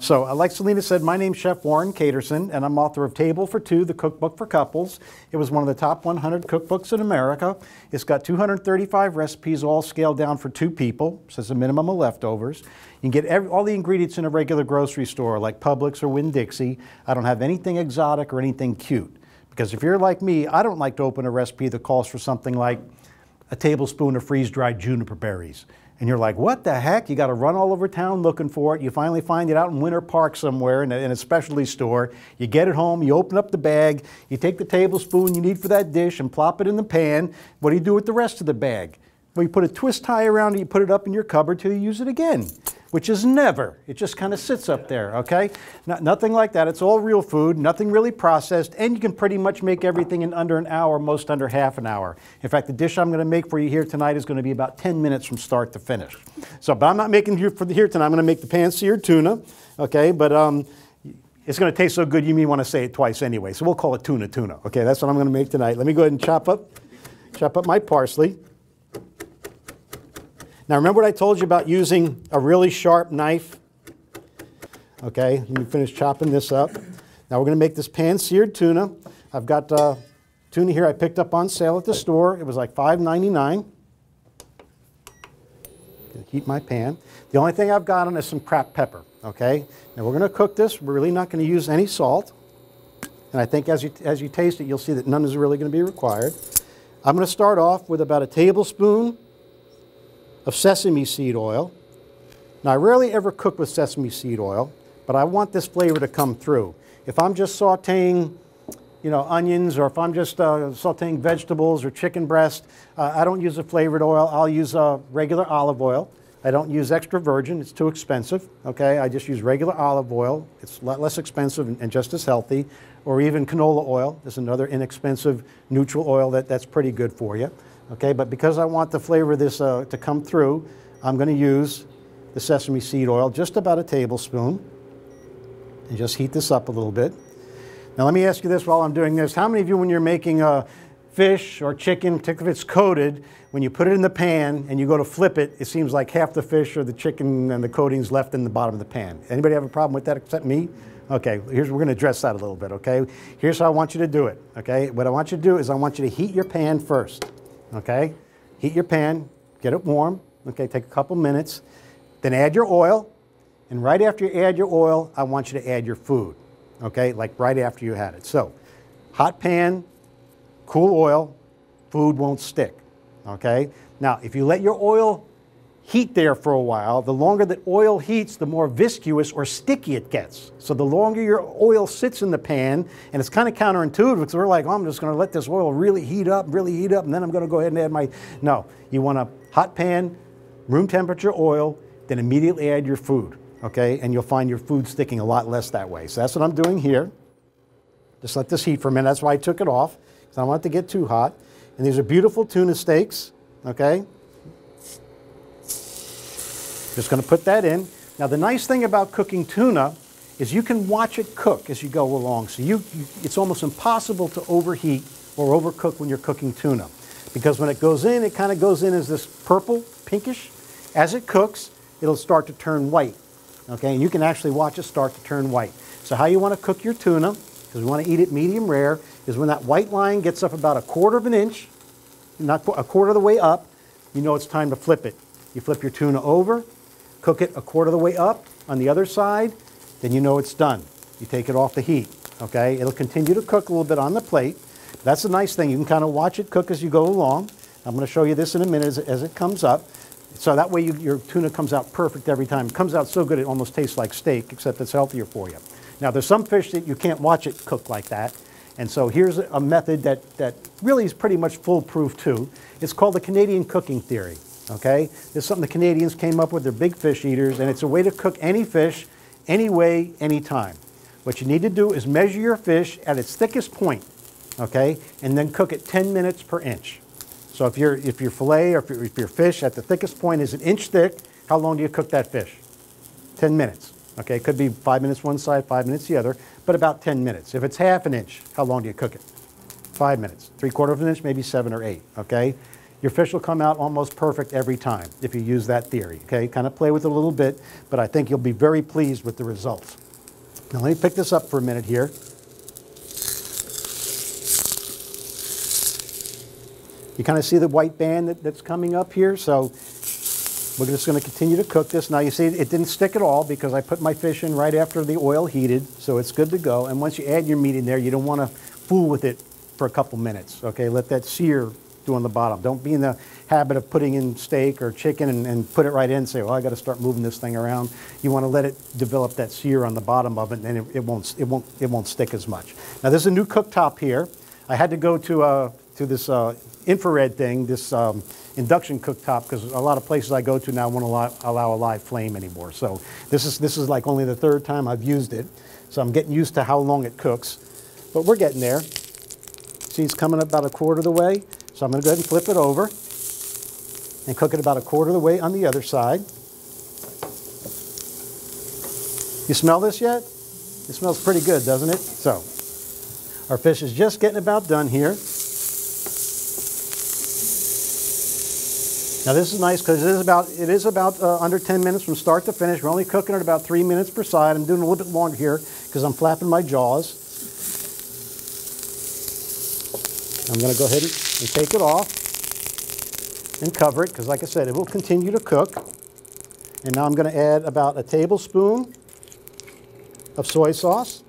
So, like Selena said, my name's Chef Warren Caterson, and I'm author of Table for Two, the cookbook for couples. It was one of the top 100 cookbooks in America. It's got 235 recipes, all scaled down for 2 people, so it's a minimum of leftovers. You can get all the ingredients in a regular grocery store, like Publix or Winn-Dixie. I don't have anything exotic or anything cute. Because if you're like me, I don't like to open a recipe that calls for something like a tablespoon of freeze-dried juniper berries. And you're like, what the heck? You got to run all over town looking for it. You finally find it out in Winter Park somewhere in a specialty store. You get it home, you open up the bag, you take the tablespoon you need for that dish and plop it in the pan. What do you do with the rest of the bag? Well, you put a twist tie around it, you put it up in your cupboard till you use it again, which is never. It just kind of sits up there, okay? Nothing like that. It's all real food, nothing really processed, and you can pretty much make everything in under an hour, most under half an hour. In fact, the dish I'm going to make for you here tonight is going to be about 10 minutes from start to finish. So, but I'm not making here tonight. I'm going to make the pan-seared tuna, okay? But it's going to taste so good you may want to say it twice anyway. So we'll call it tuna, okay? That's what I'm going to make tonight. Let me go ahead and chop up my parsley. Now remember what I told you about using a really sharp knife? Okay, let me finish chopping this up. Now we're going to make this pan-seared tuna. I've got tuna here I picked up on sale at the store. It was like $5.99. Heat my pan. The only thing I've got on is some cracked pepper. Okay, now we're going to cook this. We're really not going to use any salt. And I think as you taste it, you'll see that none is really going to be required. I'm going to start off with about a tablespoon of sesame seed oil. Now I rarely ever cook with sesame seed oil, but I want this flavor to come through. If I'm just sauteing, onions, or if I'm just sauteing vegetables or chicken breast, I don't use a flavored oil. I'll use regular olive oil. I don't use extra virgin, it's too expensive, okay? I just use regular olive oil. It's a lot less expensive and just as healthy. Or even canola oil is another inexpensive neutral oil that's pretty good for you. Okay, but because I want the flavor of this to come through, I'm going to use the sesame seed oil, just about a tablespoon, and just heat this up a little bit. Now let me ask you this while I'm doing this. How many of you, when you're making fish or chicken, particularly if it's coated, when you put it in the pan and you go to flip it, it seems like half the fish or the chicken and the coating's left in the bottom of the pan? Anybody have a problem with that except me? Okay, we're going to address that a little bit, okay? Here's how I want you to do it, okay? What I want you to do is I want you to heat your pan first. Okay, heat your pan, get it warm, okay, take a couple minutes, then add your oil, and right after you add your oil, I want you to add your food, okay, like right after you had it. So, hot pan, cool oil, food won't stick, okay? Now, if you let your oil heat there for a while, the longer that oil heats, the more viscous or sticky it gets. So the longer your oil sits in the pan, and it's kind of counterintuitive because we're like, oh, I'm just going to let this oil really heat up, and then I'm going to go ahead and add my... No, you want a hot pan, room temperature oil, then immediately add your food, okay? And you'll find your food sticking a lot less that way. So that's what I'm doing here. Just let this heat for a minute. That's why I took it off, because I don't want it to get too hot. And these are beautiful tuna steaks, okay? Just going to put that in. Now the nice thing about cooking tuna is you can watch it cook as you go along. So it's almost impossible to overheat or overcook when you're cooking tuna. Because when it goes in, it kind of goes in as this purple, pinkish. As it cooks, it'll start to turn white. Okay, and you can actually watch it start to turn white. So how you want to cook your tuna, because we want to eat it medium rare, is when that white line gets up about 1/4 of an inch, not 1/4 of the way up, you know it's time to flip it. You flip your tuna over, cook it 1/4 of the way up on the other side, then you know it's done. You take it off the heat, okay? It'll continue to cook a little bit on the plate. That's the nice thing. You can kind of watch it cook as you go along. I'm going to show you this in a minute as it comes up. So that way your tuna comes out perfect every time. It comes out so good it almost tastes like steak, except it's healthier for you. Now there's some fish that you can't watch it cook like that. And so here's a method that really is pretty much foolproof too. It's called the Canadian cooking theory. Okay, this is something the Canadians came up with. They're big fish eaters, and it's a way to cook any fish, any way, any time. What you need to do is measure your fish at its thickest point, okay, and then cook it 10 minutes per inch. So if your fillet or if your fish at the thickest point is 1 inch thick, how long do you cook that fish? 10 minutes. Okay, it could be 5 minutes one side, 5 minutes the other, but about 10 minutes. If it's 1/2 inch, how long do you cook it? 5 minutes. 3/4 of an inch, maybe 7 or 8. Okay. your fish will come out almost perfect every time if you use that theory, okay? Kind of play with it a little bit, but I think you'll be very pleased with the results. Now let me pick this up for a minute here. You kind of see the white band that's coming up here, so we're just going to continue to cook this. Now you see it didn't stick at all because I put my fish in right after the oil heated, so it's good to go. And once you add your meat in there, you don't want to fool with it for a couple minutes, okay? Let that sear do on the bottom. Don't be in the habit of putting in steak or chicken and put it right in and say, well, I got to start moving this thing around. You want to let it develop that sear on the bottom of it, and then it won't stick as much. Now this is a new cooktop here. I had to go to this infrared thing, this induction cooktop, because a lot of places I go to now won't allow a live flame anymore. So this is like only the third time I've used it. So I'm getting used to how long it cooks, but we're getting there. See, it's coming about a quarter of the way. So I'm going to go ahead and flip it over and cook it about a quarter of the way on the other side. You smell this yet? It smells pretty good, doesn't it? So our fish is just getting about done here. Now this is nice because it is about under 10 minutes from start to finish. We're only cooking it about 3 minutes per side. I'm doing a little bit longer here because I'm flapping my jaws. I'm going to go ahead and take it off and cover it because, like I said, it will continue to cook. And now I'm going to add about a tablespoon of soy sauce.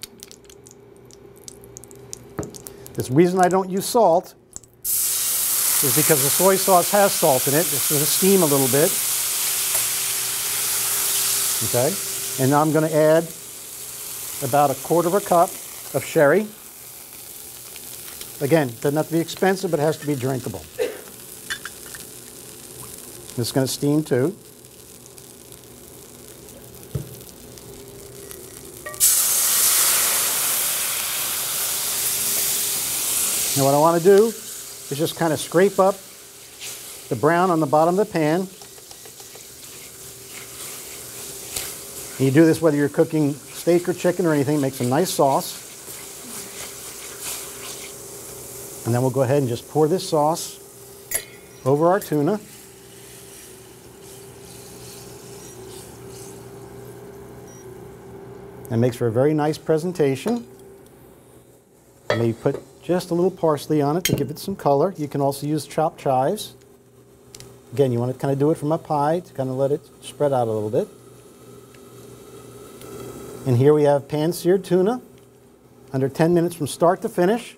The reason I don't use salt is because the soy sauce has salt in it. It's going to steam a little bit. Okay? And now I'm going to add about 1/4 cup of sherry. Again, it doesn't have to be expensive, but it has to be drinkable. It's going to steam too. Now what I want to do is just kind of scrape up the brown on the bottom of the pan. And you do this whether you're cooking steak or chicken or anything. It makes a nice sauce. And then we'll go ahead and just pour this sauce over our tuna. That makes for a very nice presentation. Maybe put just a little parsley on it to give it some color. You can also use chopped chives. Again, you want to kind of do it from up high to kind of let it spread out a little bit. And here we have pan-seared tuna, under 10 minutes from start to finish.